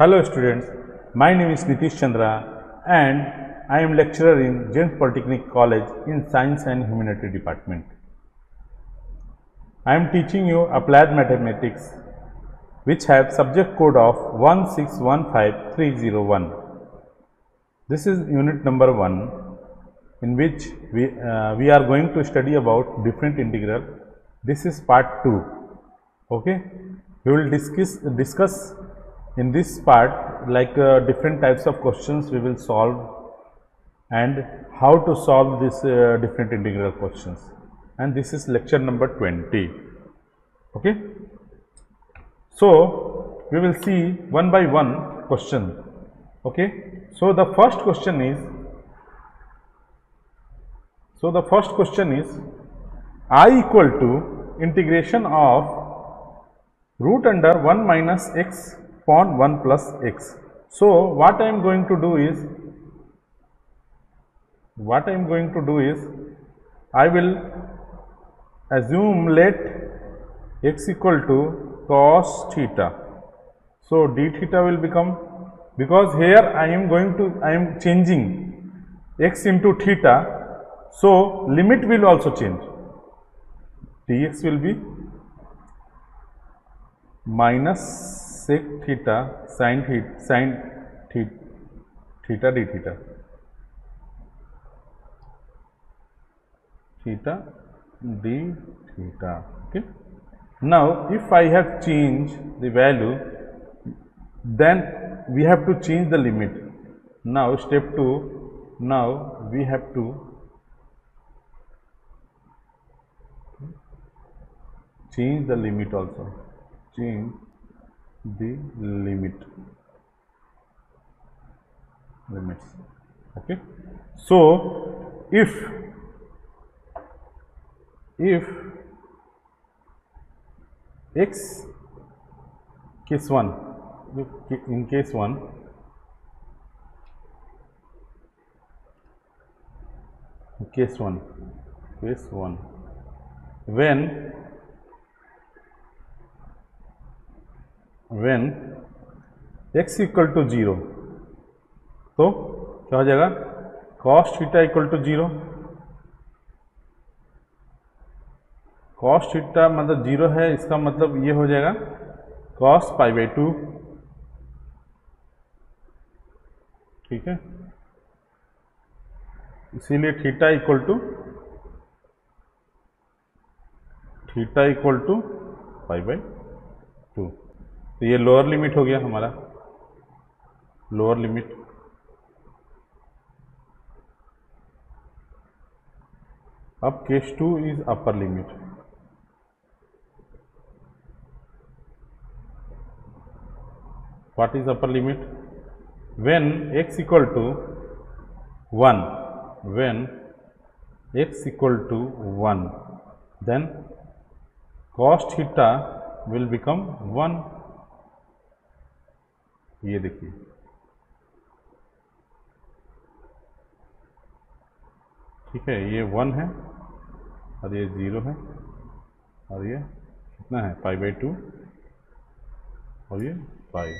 Hello students, my name is Nitish Chandra and I am lecturer in James Polytechnic College in Science and Humanity Department. I am teaching you Applied Mathematics which have subject code of 1615301. This is unit number 1 in which we are going to study about different integral. This is part 2. Okay, we will discuss in this part like different types of questions we will solve and how to solve this different integral questions, and this is lecture number 20. Okay, so we will see one by one question. Okay, so the first question is I equal to integration of root under 1 minus x upon 1 plus x. So what I am going to do is I will assume let x equal to cos theta. So d theta will become, because here I am changing x into theta, so limit will also change. Dx will be minus sec theta sin theta d theta. Theta d theta. Okay. Now, if I have changed the value, then we have to change the limit. Now, step 2. Now, we have to change the limit also. Change the limits. Okay. So if x case 1, in case 1 when x equal to 0, तो क्या हो जाएगा, cos theta equal to 0. cos theta मतलब 0 है, इसका मतलब ये हो जाएगा cos पाई बाई 2. ठीक है, इसीलिए theta equal to pi by 2. तो ये लोअर लिमिट हो गया हमारा, लोअर लिमिट. अब case 2 is upper limit. What is upper limit? When x equal to 1, then cos theta will become 1. ये देखिए, ठीक है, ये 1 है और ये 0 है और ये कितना है, पाई बाई 2 और ये पाई.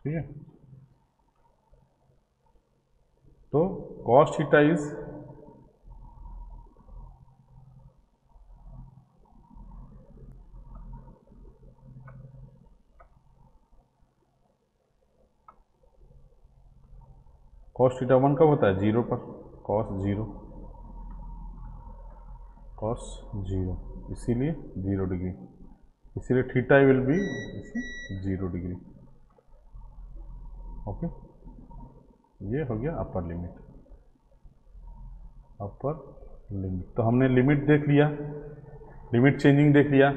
ठीक है, तो cos theta is cos theta 1 कब होता है, 0 पर, cos 0, इसीलिए 0 डिग्री, इसीलिए theta will be 0 degree. Okay, ये हो गया अपर लिमिट. तो हमने लिमिट देख लिया, लिमिट चेंजिंग देख लिया.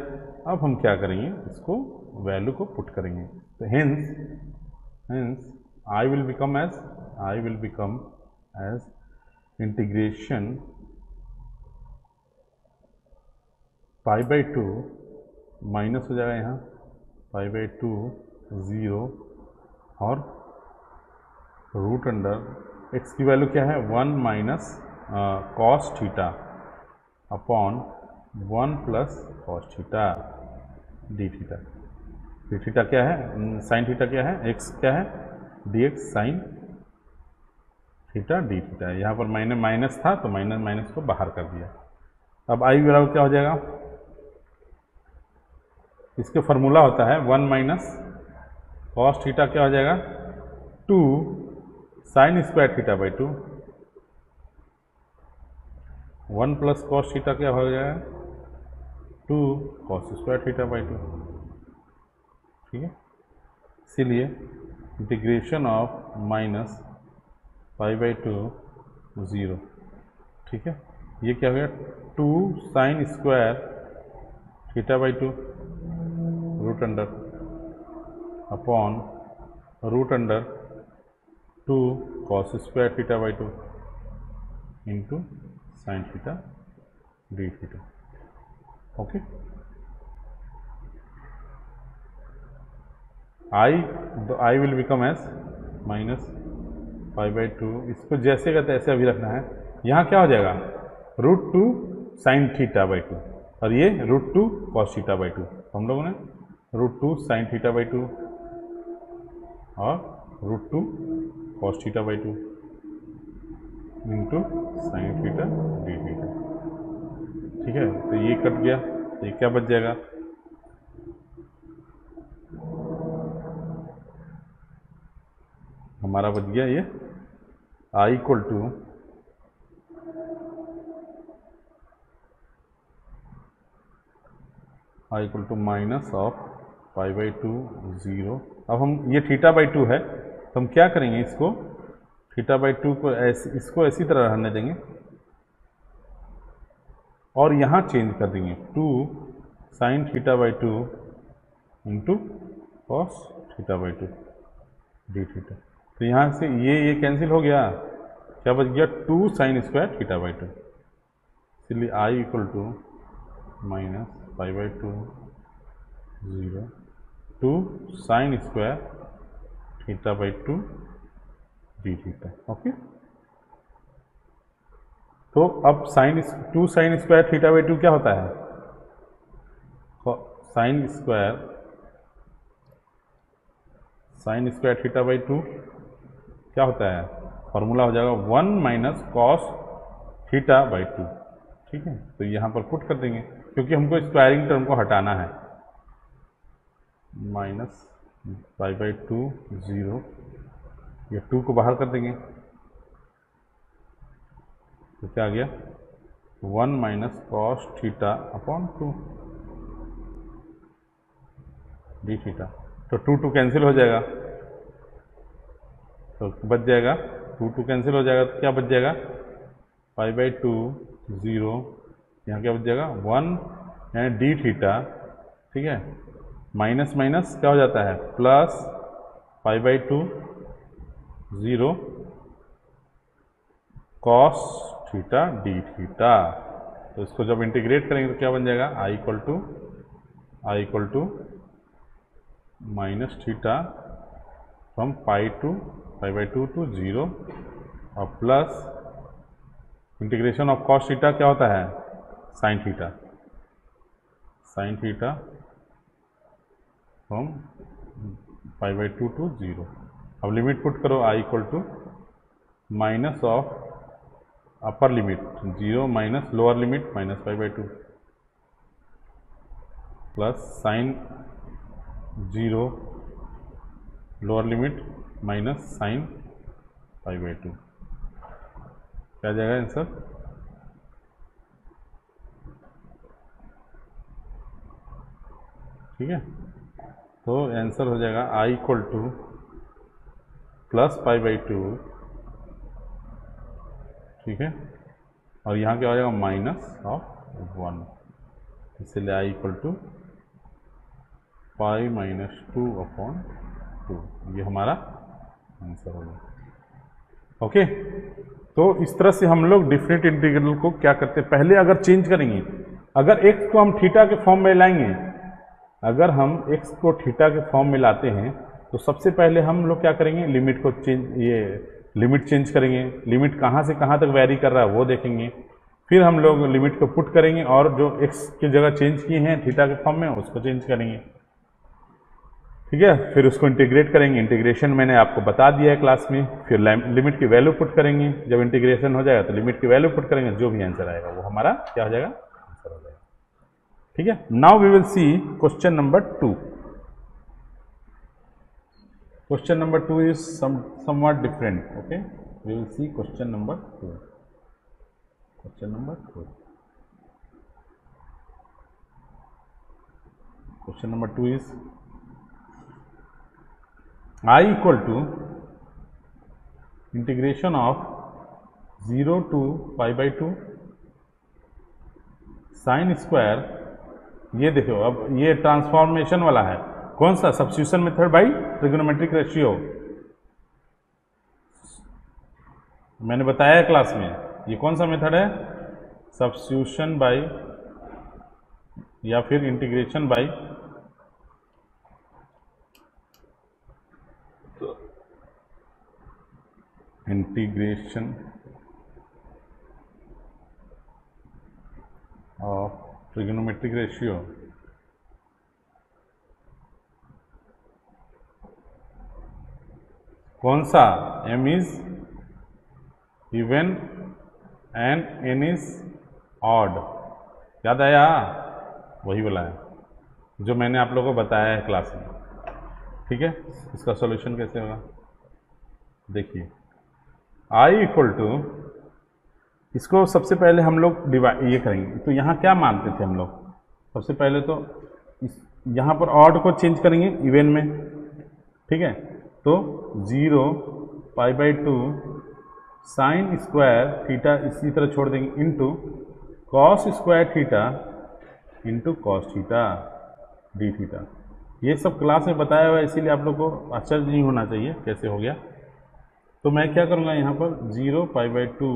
अब हम क्या करेंगे, इसको वैल्यू को पुट करेंगे. तो hence I will become as integration pi by 2 minus हो जाएगा यहाँ पाई बाई 2 0 और रूट अंडर x की वैल्यू क्या है, 1 minus cos theta upon 1 plus cos theta D theta. D theta क्या है, साइन थीटा क्या है, एक्स क्या है, D x sign theta D theta है। यहाँ पर माइनस माइनस था तो माइनस माइनस को बाहर कर दिया। अब आई बराबर क्या हो जाएगा, इसके फॉर्मूला होता है 1 माइनस कॉस थीटा क्या हो जाएगा 2 sine square theta by 2, 1 plus cos theta क्या हो जाएगा 2 कॉस स्क्वायर थीटा बाई 2। ठीक है, इसीलिए integration of minus pi by 2 0। ठीक है, ये क्या हो गया 2 sine square theta by 2 root under upon root under 2 cos square theta by 2 into sine theta D theta. Okay, I will become as minus pi by 2, इसको जैसे का तैसे अभी रखना है। यहाँ क्या हो जाएगा √2 साइन थीटा बाई 2 और ये √2 कॉस थीटा बाई 2। हम लोगों ने √2 साइन थीटा बाई 2 और √2 cos theta by 2 into sine theta D theta. ठीक है, तो ये कट गया, तो ये क्या बच जाएगा, हमारा बच गया ये I equal to minus of pi by 2 0। अब हम ये थीटा बाई 2 है तो हम क्या करेंगे, इसको थीटा बाई 2 को इसको ऐसी तरह रहने देंगे और यहाँ चेंज कर देंगे 2 sine theta by 2 into cos theta by 2 D theta. तो यहाँ से ये कैंसिल हो गया, क्या बच गया 2 साइन स्क्वायर थीटा बाई 2। इसलिए I equal to minus pi by 2 0 2 sine square theta by 2 D theta. Okay, तो अब two sine square theta by 2 क्या होता है, साइन स्क्वायर थीटा बाई 2 क्या होता है, फॉर्मूला हो जाएगा 1 माइनस कॉस थीटा बाई 2। ठीक है, तो यहाँ पर पुट कर देंगे क्योंकि हमको स्क्वायरिंग टर्म को हटाना है। माइनस पाई बाई 2 0, ये 2 को बाहर कर देंगे तो क्या आ गया 1 minus cos theta upon 2 D theta. तो 2 कैंसिल हो जाएगा, तो बच जाएगा 2 कैंसिल हो जाएगा, तो क्या बच जाएगा पाई बाई 2 0, यहाँ क्या बच जाएगा 1 यानी डी थीटा। ठीक है, माइनस माइनस क्या हो जाता है plus pi by 2 0 cos theta D theta. तो इसको जब इंटीग्रेट करेंगे तो क्या बन जाएगा I equal to minus theta from pi by 2 to 0 और plus integration of cos theta क्या होता है sine theta from pi by 2 to 0। अब लिमिट पुट करो I equal to minus of upper limit 0 minus lower limit minus pi by 2 plus sign 0 lower limit minus sine pi by 2। क्या आ जाएगा answer, ठीक है, तो आंसर हो जाएगा I equal to plus pi by 2। ठीक है, और यहाँ क्या हो जाएगा माइनस ऑफ 1, इसलिए I equal to pi minus 2 upon 2, ये हमारा आंसर होगा। ओके, तो इस तरह से हम लोग डिफरेंट इंटीग्रल को क्या करते हैं, पहले अगर चेंज करेंगे, अगर x को हम थीटा के फॉर्म में लाएंगे, अगर हम x को थीटा के फॉर्म में लाते हैं तो सबसे पहले हम लोग क्या करेंगे, लिमिट को लिमिट चेंज करेंगे, लिमिट कहाँ से कहाँ तक वैरी कर रहा है वो देखेंगे, फिर हम लोग लिमिट को पुट करेंगे और जो x की जगह चेंज किए हैं थीटा के फॉर्म में उसको चेंज करेंगे। ठीक है। फिर उसको इंटीग्रेट करेंगे, इंटीग्रेशन मैंने आपको बता दिया है क्लास में। फिर लिमिट की वैल्यू पुट करेंगे, जब इंटीग्रेशन हो जाएगा तो लिमिट की वैल्यू पुट करेंगे, जो भी आंसर आएगा वो हमारा क्या हो जाएगा, आंसर हो जाएगा। ठीक है। Now we will see question number 2। Question number 2 is somewhat different. Okay, we will see question number 2. Question number 2. Question number 2 is I equal to integration of 0 to pi by 2 sin square. ये देखो, अब ये transformation वाला है। कौन सा? Substitution method by trigonometric ratio. मैंने बताया है क्लास में, ये कौन सा मेथड है? सब्स्टिट्यूशन बाई या फिर integration by integration of trigonometric ratio. कौन सा? m is even and n is odd. याद आया? वही बोला है जो मैंने आप लोगों को बताया है क्लास में। ठीक है। इसका सॉल्यूशन कैसे होगा देखिए। I इक्वल टू, इसको सबसे पहले हम लोग डिवाइड ये करेंगे। तो यहाँ क्या मानते थे हम लोग? सबसे पहले तो यहाँ पर ऑड को चेंज करेंगे इवन में। ठीक है। तो 0 पाई बाई 2 साइन स्क्वायर थीटा इसी तरह छोड़ देंगे into cos square theta into cos theta D theta. ये सब क्लास में बताया हुआ है, इसीलिए आप लोग को आश्चर्य नहीं होना चाहिए कैसे हो गया। तो मैं क्या करूँगा, यहाँ पर 0 पाई बाई 2,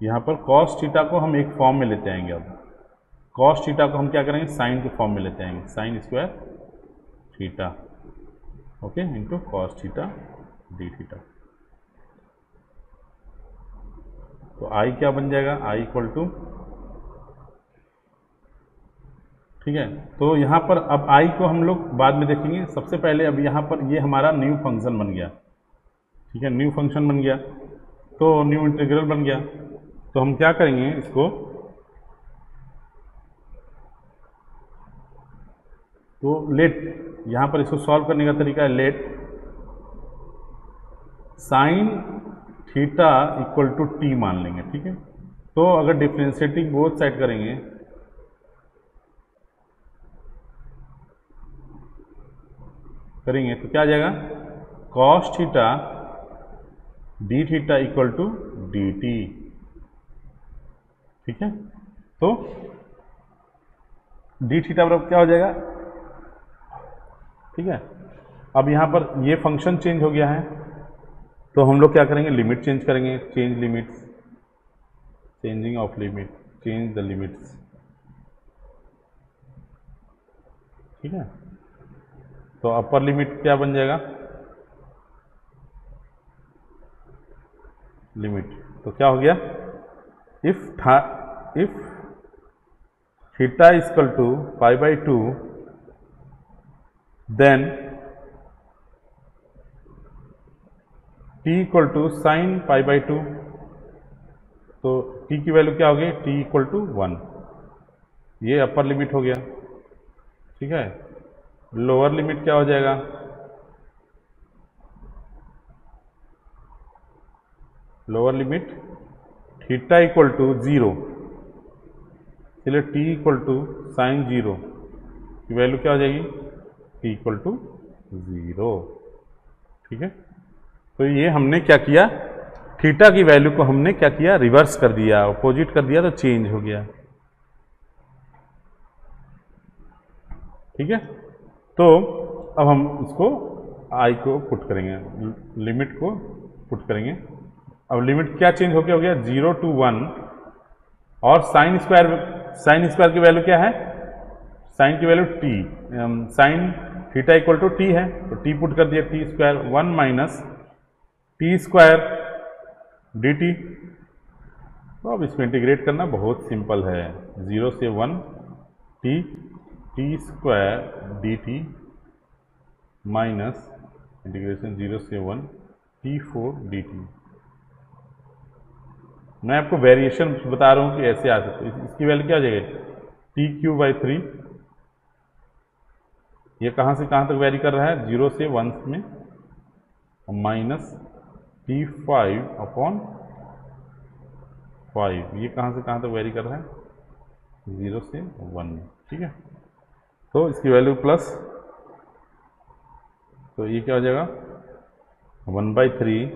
यहाँ पर कॉस थीटा को हम एक फॉर्म में लेते आएंगे। अब कॉस थीटा को हम क्या करेंगे, साइन के फॉर्म में लेते आएंगे, sign square theta okay into cos theta D theta. तो आई क्या बन जाएगा, आई इक्वल टू, ठीक है। तो यहाँ पर अब आई को हम लोग बाद में देखेंगे। सबसे पहले अब यहाँ पर ये हमारा न्यू फंक्शन बन गया। ठीक है, न्यू फंक्शन बन गया तो न्यू इंटीग्रल बन गया। तो हम क्या करेंगे, इसको तो लेट, यहाँ पर इसको सॉल्व करने का तरीका है let sine theta equal to t मान लेंगे। ठीक है। तो अगर डिफ्रेंशिएटिंग बोथ साइड करेंगे तो क्या आ जाएगा, cos theta D theta equal to d t. ठीक है। तो डी थीटा बराबर क्या हो जाएगा, ठीक है। अब यहाँ पर ये फंक्शन चेंज हो गया है तो हम लोग क्या करेंगे, लिमिट चेंज करेंगे, change limits, changing of limit, change the limits. ठीक है। तो अपर लिमिट क्या बन जाएगा, लिमिट, तो क्या हो गया, if theta equal to pi by 2 then t equal to sine pi by 2। तो t की वैल्यू क्या होगी, t इक्वल टू 1। ये अपर लिमिट हो गया। ठीक है। लोअर लिमिट क्या हो जाएगा, lower limit theta equal to 0, चलिए t इक्वल टू साइन 0 की वैल्यू क्या हो जाएगी, t इक्वल टू 0। ठीक है। तो ये हमने क्या किया, थीटा की वैल्यू को हमने क्या किया, रिवर्स कर दिया, अपोजिट कर दिया, तो चेंज हो गया। ठीक है। तो अब हम इसको आई को पुट करेंगे, लिमिट को पुट करेंगे। अब लिमिट क्या चेंज हो गया 0 to 1, और साइन स्क्वायर की वैल्यू क्या है, साइन की value t, sine theta equal to t है तो टी पुट कर दिया, t square 1 minus t square d t. तो अब इसको इंटीग्रेट करना बहुत सिंपल है, 0 से 1 T T square d T minus integration 0 से 1 टी 4 डी टी। मैं आपको वेरिएशन बता रहा हूँ कि ऐसे आ सकते हैं। इसकी वैल्यू क्या आ जाएगी, टी क्यू बाई 3, ये कहाँ से कहाँ तक वेरी कर रहा है, 0 से 1 में, माइनस टी 5 अपॉन 5, ये कहाँ से कहाँ तक वेरी कर रहा है, 0 से 1 में। ठीक है, तो इसकी वैल्यू प्लस, तो ये क्या हो जाएगा 1/3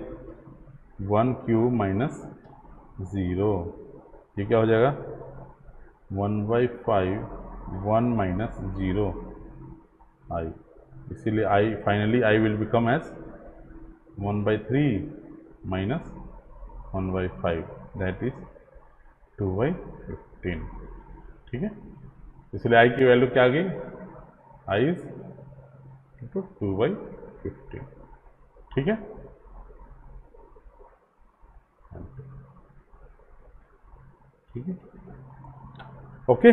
1 क्यू माइनस 0, ये क्या हो जाएगा 1/5 1 माइनस 0 आई, इसीलिए I finally I will become as 1/3 minus 1/5 that is 2/15। ठीक है, इसलिए आई की वैल्यू क्या आ गई, आई इज 2/15। ठीक है, ठीक है, ओके।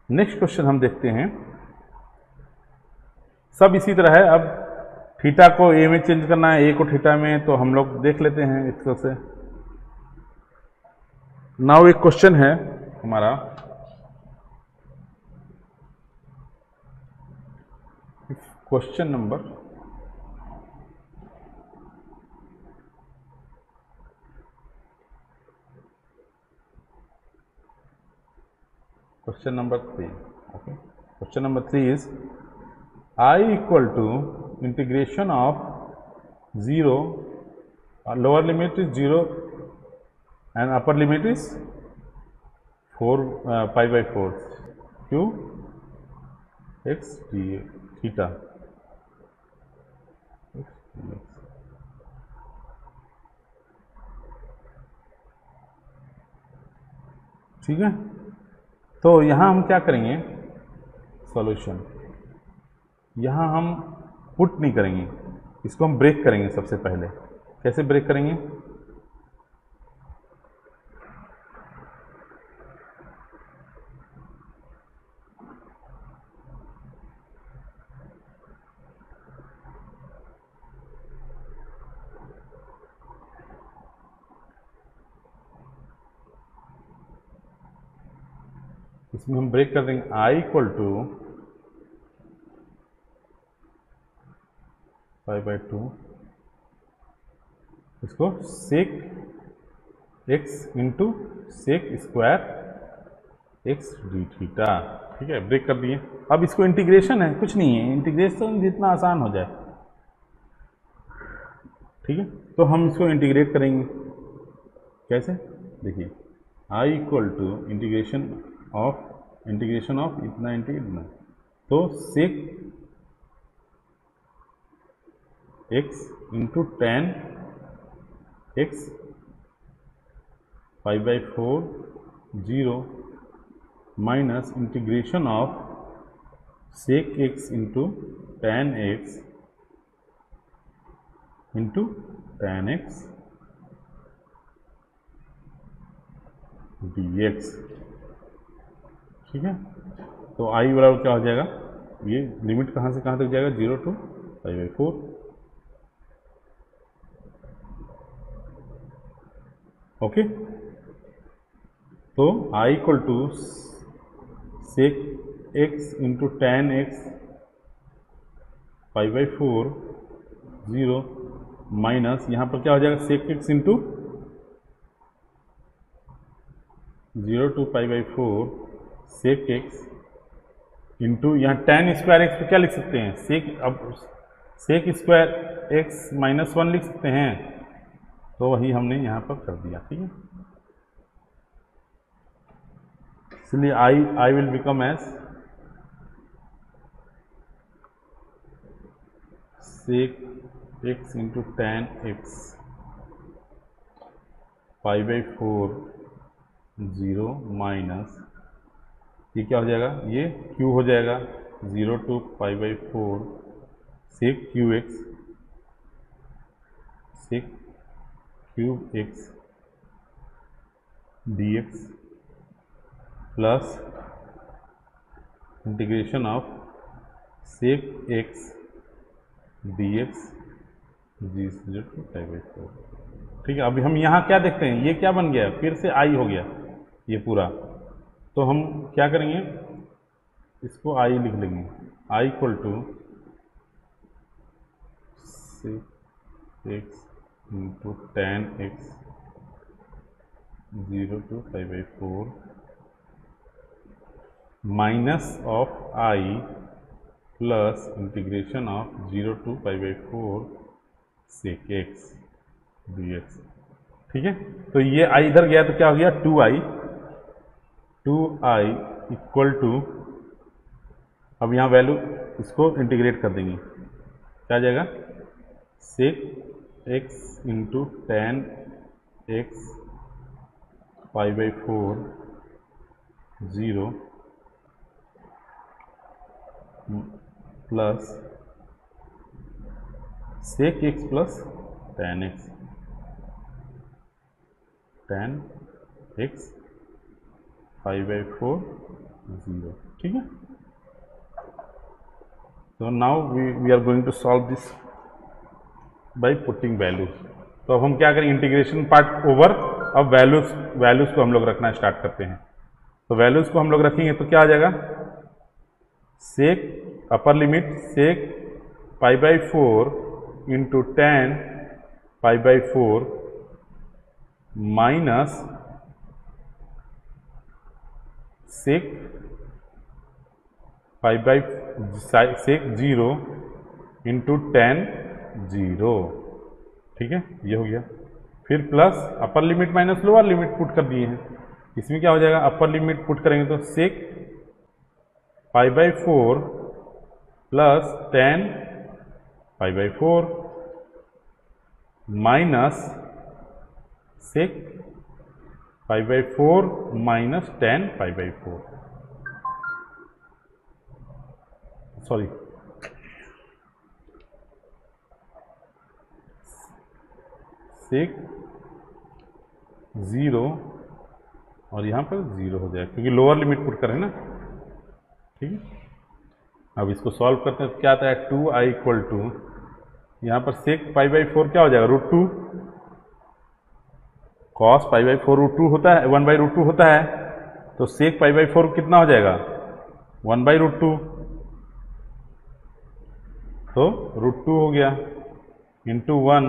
नेक्स्ट क्वेश्चन हम देखते हैं, सब इसी तरह है। अब थीटा को ए में चेंज करना है, ए को थीटा में, तो हम लोग देख लेते हैं इस तरह से। नाउ एक क्वेश्चन है हमारा, question number 3। Okay, question number 3 is I equal to integration of 0, lower limit is 0 and upper limit is 4 pi by 4 q x d theta x dx। ठीक है, तो यहाँ हम क्या करेंगे, सॉल्यूशन यहाँ हम पुट नहीं करेंगे, इसको हम ब्रेक करेंगे सबसे पहले। कैसे ब्रेक करेंगे, इसमें हम ब्रेक कर देंगे आई इक्वल टू π/2, इसको sec x into sec square x d theta. ठीक है, ब्रेक कर दिए। अब इसको इंटीग्रेशन है, कुछ नहीं है, इंटीग्रेशन जितना आसान हो जाए। ठीक है, तो हम इसको इंटीग्रेट करेंगे। कैसे, देखिए I equal to integration of इतना इंटू इतना, तो sec x into tan X π/4 0 minus integration of sec x into tan X into tan X D X. ठीक है, तो आई बराबर क्या हो जाएगा, ये लिमिट कहाँ से कहाँ तक जाएगा, 0 to π/4। ओके, तो I equal to sec x into tan X π/4 0 minus यहाँ पर क्या हो जाएगा, sec x into 0 to π/4 sec x into यहाँ टेन स्क्वायर एक्स को क्या लिख सकते हैं, सेक, अब सेक स्क्वायर एक्स -1 लिख सकते हैं, तो वही हमने यहाँ पर कर दिया। ठीक है, इसलिए I will become as sec x into tan X π/4 0 minus, ये क्या हो जाएगा, ये q हो जाएगा 0 to π/4 sec cube X sec cube X D X plus integration of sec X D X जी टू 5/4। ठीक है, अभी हम यहाँ क्या देखते हैं, ये क्या बन गया, फिर से आई हो गया ये पूरा। तो हम क्या करेंगे, इसको आई लिख लेंगे, I equal to X into tan X 0 to 5/4 minus of I plus integration of 0 to 5/4 sec X D X. ठीक है, तो ये आई इधर गया तो क्या हो गया, 2i इक्वल टू, अब यहाँ वैल्यू इसको इंटीग्रेट कर देंगे, क्या आ जाएगा, sec x into tan x 5/4 0 plus sec x plus tan x 5/4 0। ठीक है, so now we are going to solve this by putting values। तो अब हम क्या करें, इंटीग्रेशन पार्ट ओवर, अब वैल्यूज को हम लोग रखना स्टार्ट करते हैं। तो वैल्यूज को हम लोग रखेंगे तो क्या आ जाएगा, सेक अपर लिमिट सेक 5/4 इंटू 10 5/4 माइनस सेक 0 इंटू 10 0। ठीक है, ये हो गया, फिर plus upper limit minus lower limit put कर दिए हैं। इसमें क्या हो जाएगा, अपर लिमिट पुट करेंगे तो sec 5/4 plus 10 5/4 minus sec 5/4 minus 10 5/4, sorry sec 0 और यहाँ पर 0 हो जाएगा क्योंकि लोअर लिमिट पुट करें ना। ठीक है, अब इसको सॉल्व करते हैं तो क्या आता है, 2i इक्वल टू, यहाँ पर सेक 5/4 क्या हो जाएगा, √2 कॉस 5/4 √2 होता है, 1/√2 होता है, तो सेक 5/4 कितना हो जाएगा, 1/√2, तो √2 हो गया इंटू 1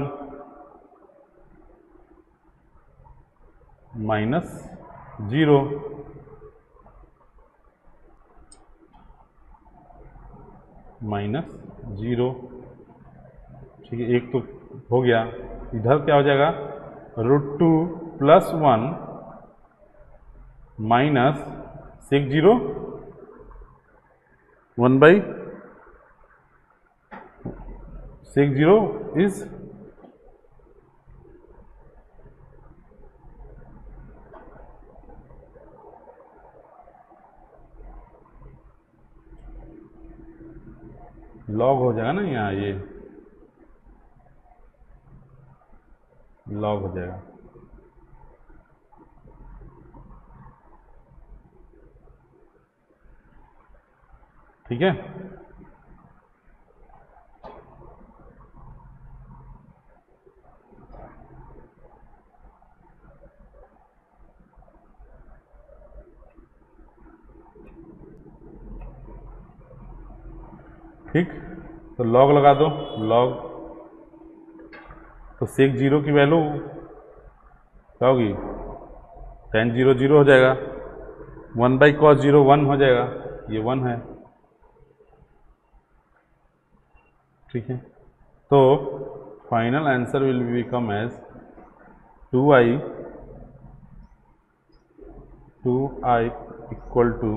माइनस 0 माइनस 0। ठीक है, एक तो हो गया, इधर क्या हो जाएगा, √2 plus 1 minus sec 0 sec 0 is log हो जाएगा ना, यहाँ ये लॉग हो जाएगा। ठीक है, ठीक, तो लॉग लगा दो, लॉग, तो सेक 0 की वैल्यू क्या होगी, tan 0 0 हो जाएगा, 1/cos 0 1 हो जाएगा, ये 1 है। ठीक है, तो final answer will become as 2i equal to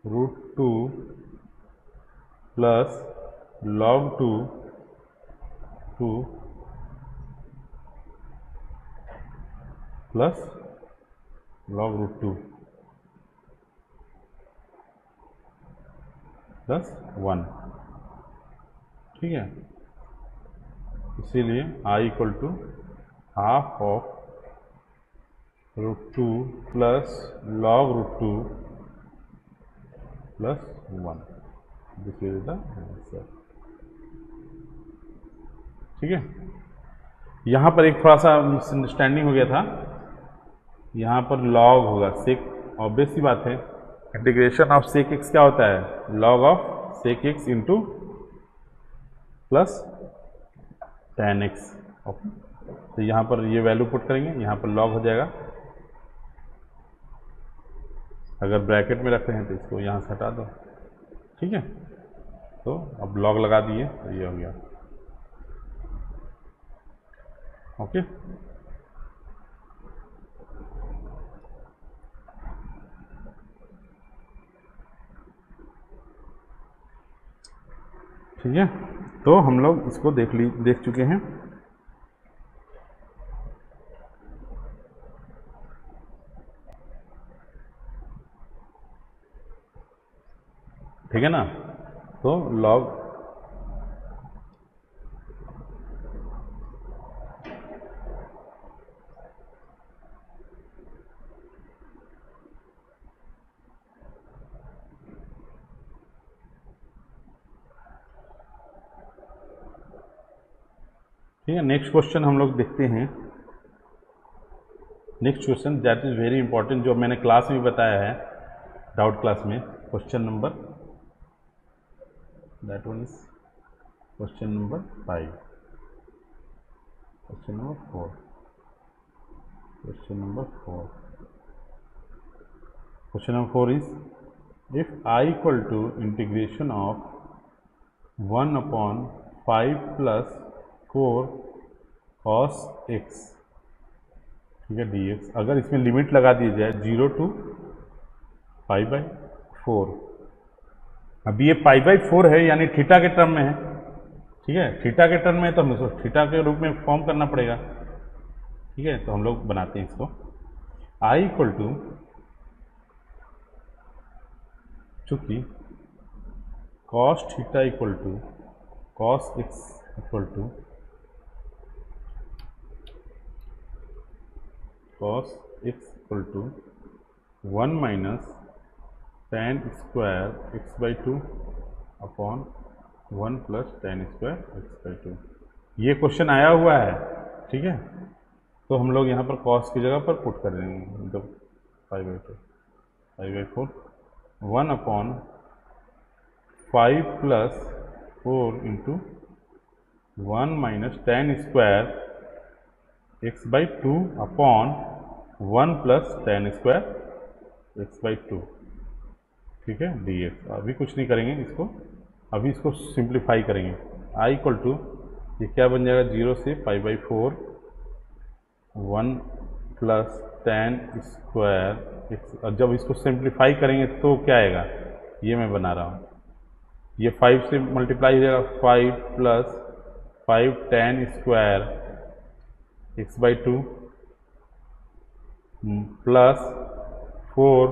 √2 plus log 2 plus log √2 plus 1। ठीक है, इसीलिए i equal to half of √2 plus log √2 plus 1, this is the answer. ठीक है, यहाँ पर एक थोड़ा सा मिसअंडरस्टैंडिंग हो गया था, यहाँ पर log होगा sec, ऑब्वियस सी बात है, इंटीग्रेशन ऑफ sec x क्या होता है, log of sec x into plus tan x। Okay, तो यहाँ पर ये वैल्यू पुट करेंगे, यहाँ पर log हो जाएगा, अगर ब्रैकेट में रख रहे हैं तो इसको यहाँ से हटा दो। ठीक है, तो अब log लगा दिए तो ये हो गया। ओके, ठीक है, तो हम लोग इसको देख चुके हैं। ठीक है ना, तो log ठीक है, नेक्स्ट क्वेश्चन हम लोग देखते हैं। Next question that is very important, जो मैंने क्लास में बताया है, डाउट क्लास में, question number, that one is question number 5, question number 4, question number 4, question number 4 is if I equal to integration of 1/5 plus 4 cos x, ठीक है, dx, अगर इसमें लिमिट लगा दी जाए 0 to π/4, अब ये π/4 है यानी थीटा के टर्म में है। ठीक है, थीटा के टर्म में तो हमें उसको थीटा के रूप में फॉर्म करना पड़ेगा। ठीक है, तो हम लोग बनाते हैं इसको, I इक्वल टू, चूंकि cos theta equal to cos x equal to cos x equal to 1 minus tan square x/2 upon 1 plus tan square x/2, ये क्वेश्चन आया हुआ है। ठीक है, तो हम लोग यहाँ पर cos की जगह पर पुट कर देंगे, मतलब 5/4 1 upon 5 plus 4 into 1 minus tan square x/2 upon 1 plus tan square x/2। ठीक है, dx, अभी कुछ नहीं करेंगे इसको, अभी इसको सिंप्लीफाई करेंगे। I इक्वल टू, ये क्या बन जाएगा, 0 से π/4 1 प्लस tan स्क्वायर x, और जब इसको सिंप्लीफाई करेंगे तो क्या आएगा, ये मैं बना रहा हूँ, ये 5 से मल्टीप्लाई हो जाएगा, 5 plus 5 tan square x/2 plus 4,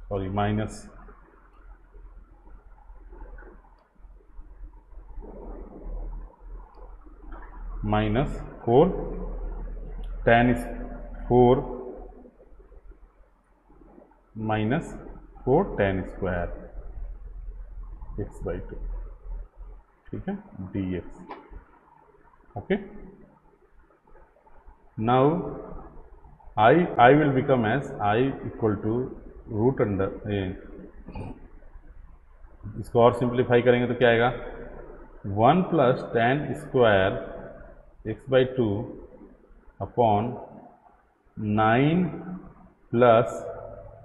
sorry minus -4 tan 4 -4 tan square x/2। ठीक है, dx। Okay, now I will become as I equal to root under, इसको और सिंप्लीफाई करेंगे तो क्या आएगा, 1 plus tan square x/2 upon 9 plus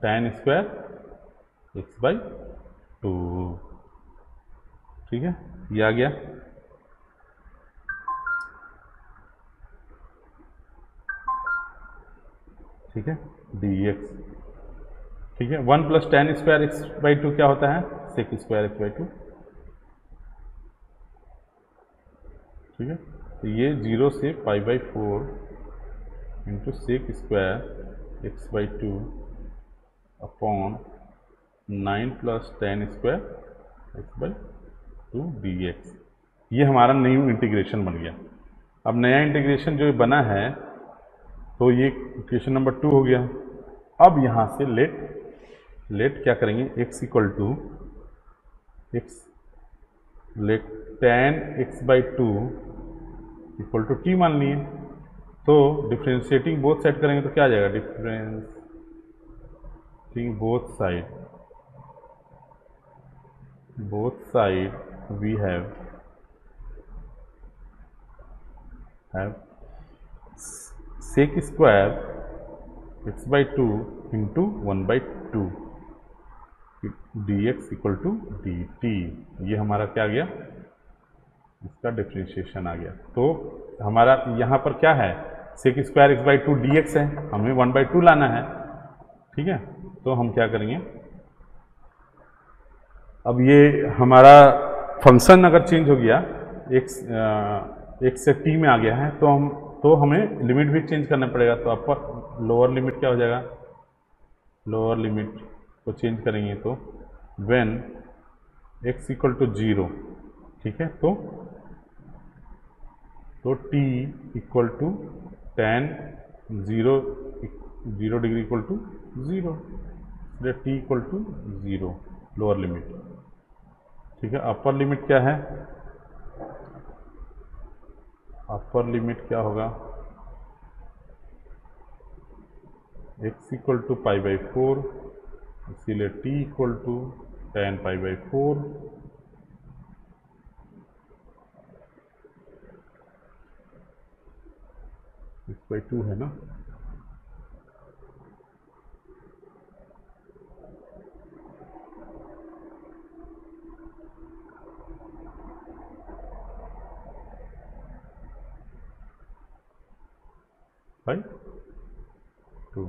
tan square x/2। ठीक है, ये आ गया। ठीक है, dx। ठीक है, 1 प्लस tan स्क्वायर x/2 क्या होता है, sec स्क्वायर x/2। ठीक है, तो ये 0 से π/4 into sec square x/2 upon 9 plus tan square x/2 dx, ये हमारा न्यू इंटीग्रेशन बन गया। अब नया इंटीग्रेशन जो बना है तो ये इक्वेशन नंबर 2 हो गया। अब यहाँ से लेट क्या करेंगे, x equal to x, let tan x/2 equal to t मान लिए। तो डिफ्रेंशिएटिंग बोथ साइड करेंगे तो क्या आ जाएगा, differentiating both side we have sec square x/2 into 1/2 dx equal to dt। ये हमारा क्या आ गया, इसका डिफ्रेंशिएशन आ गया। तो हमारा यहाँ पर क्या है, sec स्क्वायर x/2 dx है, हमें 1/2 लाना है, ठीक है। तो हम क्या करेंगे, अब ये हमारा फंक्शन अगर चेंज हो गया, x से t में आ गया है, तो हमें लिमिट भी चेंज करना पड़ेगा। तो अपर लोअर लिमिट क्या हो जाएगा, लोअर लिमिट को चेंज करेंगे तो व्हेन x इक्वल टू 0, ठीक है, तो t equal to tan 0 degree equal to 0, इसलिए t equal to 0 lower limit, ठीक है। अपर लिमिट क्या है, अपर लिमिट क्या होगा, x इक्वल टू π/4, इसीलिए t equal to tan π/4, x/2 है ना। बाई 2,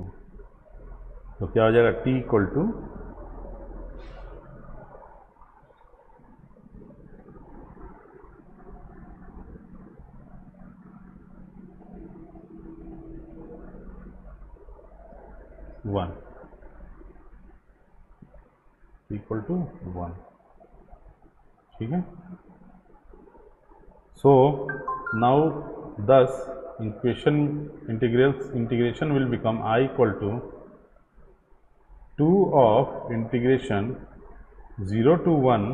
तो क्या हो जाएगा, t equal to 1, equal to 1, ठीक है। So now thus integration will become I equal to 2 of integration 0 to 1,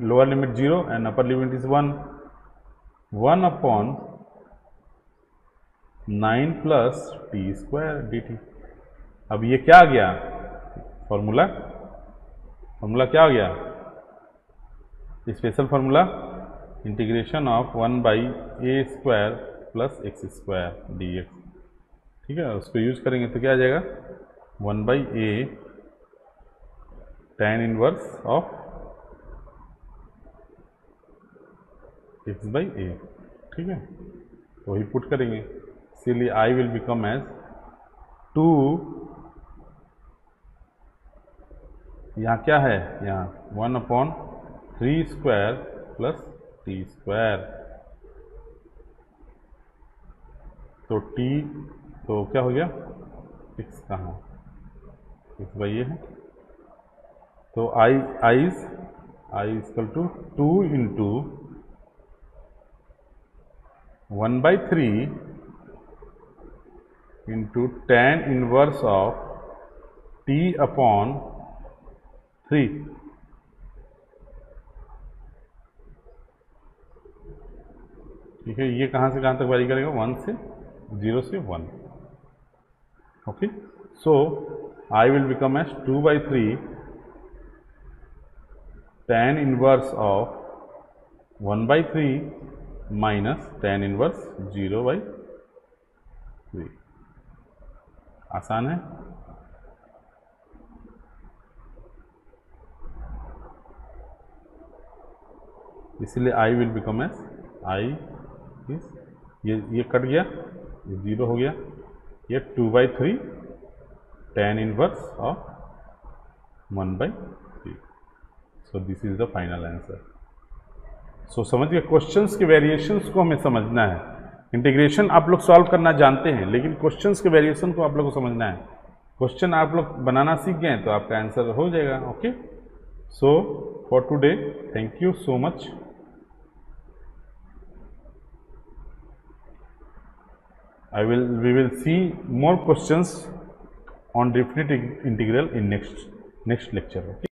lower limit 0 and upper limit is 1 upon 9 plus t square dt। अब ये क्या आ गया, फॉर्मूला क्या आ गया, special formula, integration of 1/a square plus x square dx, ठीक है। उसको use करेंगे तो क्या आ जाएगा, 1/a tan inverse of x/a, ठीक है। तो वही पुट करेंगे, इसीलिए I विल बिकम एज 2, यहाँ क्या है, यहाँ 1/3 स्क्वायर प्लस t स्क्वायर, तो t, तो क्या हो गया, x कहाँ, x/a है, तो I equal to 2 into 1/3 into tan inverse of t upon 3, ठीक है। ये कहाँ से कहाँ तक वैरी करेगा, 0 से 1, okay. So I will become as 2/3 tan inverse of 1/3 minus tan inverse 0/3, आसान है। इसलिए I विल बिकम एज ये कट गया, ये 0 हो गया, ये 2/3 tan inverse of 1/3। So this is the final answer. सो समझ गए, क्वेश्चंस के वेरिएशंस को हमें समझना है। इंटीग्रेशन आप लोग सॉल्व करना जानते हैं, लेकिन क्वेश्चंस के वेरिएशन को आप लोग को समझना है। क्वेश्चन आप लोग बनाना सीख गए तो आपका आंसर हो जाएगा, okay. So for today, thank you so much. we will see more questions on definite integral in next lecture. Okay.